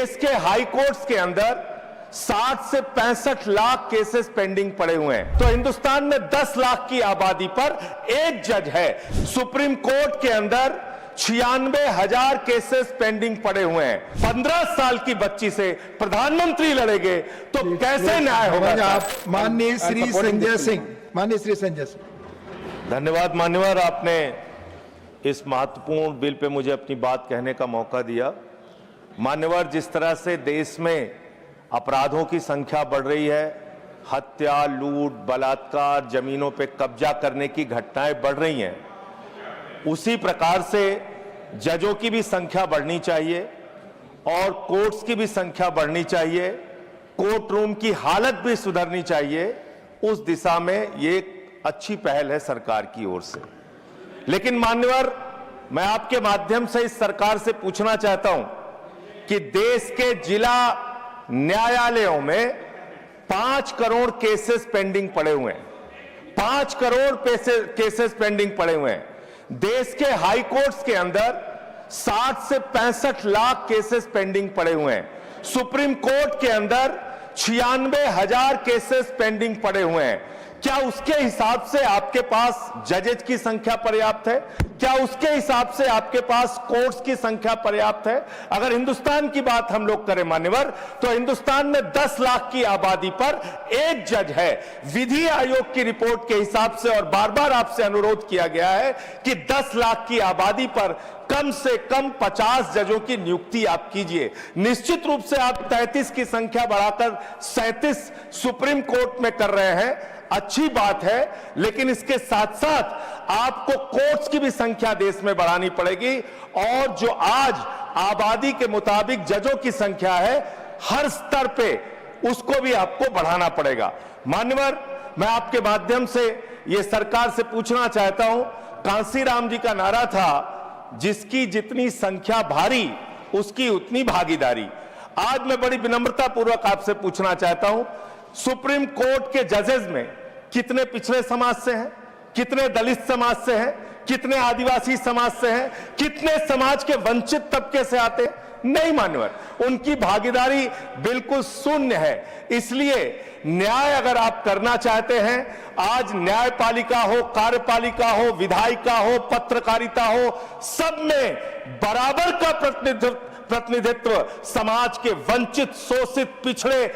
देश के high courts के अंदर 60 से 65 लाख केसेस पेंडिंग पड़े हुए हैं। तो हिंदुस्तान में 10 लाख की आबादी पर एक जज है। सुप्रीम कोर्ट के अंदर 96,000 केसेस पेंडिंग पड़े हुए हैं। 15 साल की बच्ची से प्रधानमंत्री लड़ेंगे तो कैसे न्याय होगा? आप माननीय श्री संजय सिंह। धन्यवाद मान्यवर, आपने इस महत्वपूर्ण बिल पे मुझे अपनी बात कहने का मौका दिया। मान्यवर, जिस तरह से देश में अपराधों की संख्या बढ़ रही है, हत्या, लूट, बलात्कार, जमीनों पे कब्जा करने की घटनाएं बढ़ रही हैं, उसी प्रकार से जजों की भी संख्या बढ़नी चाहिए और कोर्ट्स की भी संख्या बढ़नी चाहिए, कोर्ट रूम की हालत भी सुधरनी चाहिए। उस दिशा में ये एक अच्छी पहल है सरकार की ओर से। लेकिन मान्यवर, मैं आपके माध्यम से इस सरकार से पूछना चाहता हूं कि देश के जिला न्यायालयों में 5 करोड़ केसेस पेंडिंग पड़े हुए हैं। 5 करोड़ केसेस पेंडिंग पड़े हुए हैं। देश के हाई कोर्ट्स के अंदर 60 से 65 लाख केसेस पेंडिंग पड़े हुए हैं। सुप्रीम कोर्ट के अंदर 96,000 केसेस पेंडिंग पड़े हुए हैं। क्या उसके हिसाब से आपके पास जजेज की संख्या पर्याप्त है? क्या उसके हिसाब से आपके पास कोर्ट्स की संख्या पर्याप्त है? अगर हिंदुस्तान की बात हम लोग करें मान्यवर, तो हिंदुस्तान में 10 लाख की आबादी पर एक जज है। विधि आयोग की रिपोर्ट के हिसाब से, और बार बार आपसे अनुरोध किया गया है कि 10 लाख की आबादी पर कम से कम 50 जजों की नियुक्ति आप कीजिए। निश्चित रूप से आप 33 की संख्या बढ़ाकर 37 सुप्रीम कोर्ट में कर रहे हैं, अच्छी बात है, लेकिन इसके साथ साथ आपको कोर्ट्स की भी संख्या देश में बढ़ानी पड़ेगी। और जो आज आबादी के मुताबिक जजों की संख्या है, हर स्तर पे उसको भी आपको बढ़ाना पड़ेगा। मान्यवर, मैं आपके माध्यम से यह सरकार से पूछना चाहता हूं, कांसीराम जी का नारा था, जिसकी जितनी संख्या भारी उसकी उतनी भागीदारी। आज मैं बड़ी विनम्रता पूर्वक आपसे पूछना चाहता हूं, सुप्रीम कोर्ट के जजेस में कितने पिछड़े समाज से हैं, कितने दलित समाज से हैं, कितने आदिवासी समाज से हैं, कितने समाज के वंचित तबके से आते हैं? नहीं मान्यवर, उनकी भागीदारी बिल्कुल शून्य है। इसलिए न्याय अगर आप करना चाहते हैं, आज न्यायपालिका हो, कार्यपालिका हो, विधायिका हो, पत्रकारिता हो, सब में बराबर का प्रतिनिधित्व समाज के वंचित, शोषित, पिछड़े,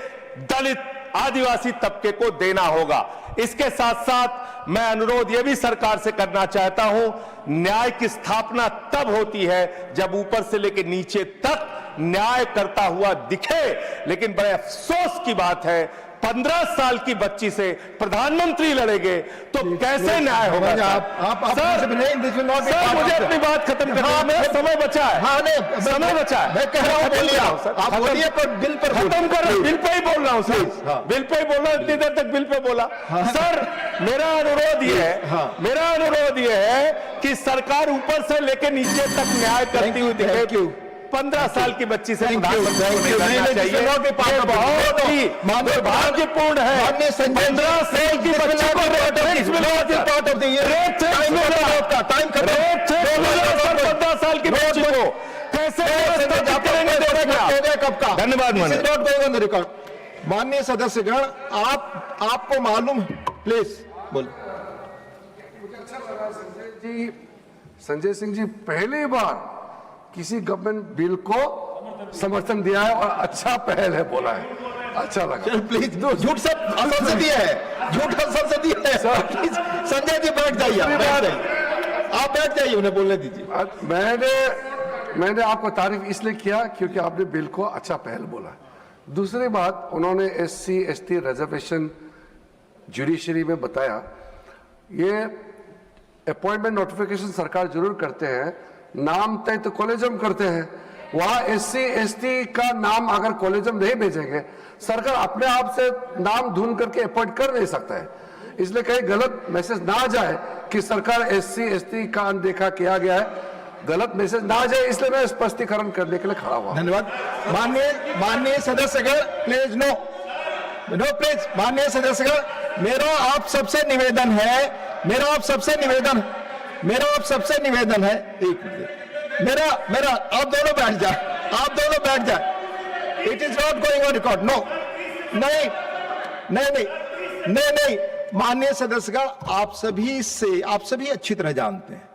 दलित, आदिवासी तबके को देना होगा। इसके साथ साथ मैं अनुरोध यह भी सरकार से करना चाहता हूं, न्याय की स्थापना तब होती है जब ऊपर से लेकर नीचे तक न्याय करता हुआ दिखे। लेकिन बड़े अफसोस की बात है, 15 साल की बच्ची से प्रधानमंत्री लड़ेंगे तो कैसे न्याय होगा? सर, मुझे अपनी बात खत्म करनी है, मेरा समय बचा है। समय बचा है, मैं कह रहा हूं, बोल रहा हूं सर, आप बोलिए, पर बिल पर खत्म कर रहा हूं, बिल पे ही बोल रहा हूं सर, बिल पे ही बोल रहा हूं, इतनी देर तक बिल पे बोला। सर, मेरा अनुरोध ये है कि सरकार ऊपर से लेकर नीचे तक न्याय करती हुई दिखे। 15 साल की बच्ची से प्रधानमंत्री बनना चाहिए, बहुत ही दुर्भाग्यपूर्ण है। 15 साल की बच्ची को 15 साल की बच्ची को कैसे करेंगे? कब का? धन्यवाद माननीय सदस्यगण, आपको मालूम है, प्लीज बोलो। संजय सिंह जी पहली बार किसी गवर्नमेंट बिल को समर्थन दिया है और अच्छा पहल है बोला है, अच्छा लगा। प्लीज, झूठ सब संसदीय है, झूठ संसदीय है। प्लीज संजय जी बैठ जाइए, आप बैठ जाइए, उन्हें बोलने दीजिए। मैंने आपको तारीफ इसलिए किया क्योंकि आपने बिल को अच्छा पहल बोला। दूसरी बात, उन्होंने SC ST रिजर्वेशन जुडिशरी में बताया, ये अपॉइंटमेंट नोटिफिकेशन सरकार जरूर करते हैं, नाम तय तो कॉलेजम करते हैं। वहां SC ST का नाम अगर कॉलेजम नहीं भेजेंगे, सरकार अपने आप से नाम ढूंढ करके अपॉइंट कर नहीं सकता है। इसलिए कहीं गलत मैसेज ना जाए कि सरकार SC ST का अनदेखा किया गया है, गलत मैसेज ना जाए, इसलिए मैं स्पष्टीकरण करने के लिए खड़ा हुआ। धन्यवाद। माननीय सदस्यगण, प्लीज नो प्लीज। माननीय सदस्यगण, मेरा आप सबसे निवेदन है, एक मिनट, मेरा आप दोनों बैठ जाए, it is not going on record, no, नहीं नहीं नहीं नहीं नहीं, माननीय सदस्यगण, आप सभी अच्छी तरह जानते हैं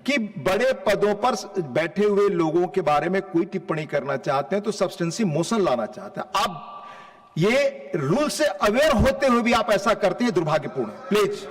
कि बड़े पदों पर बैठे हुए लोगों के बारे में कोई टिप्पणी करना चाहते हैं तो सब्सटेंसिव मोशन लाना चाहते हैं। आप ये रूल से अवेयर होते हुए भी आप ऐसा करते हैं, दुर्भाग्यपूर्ण है। प्लीज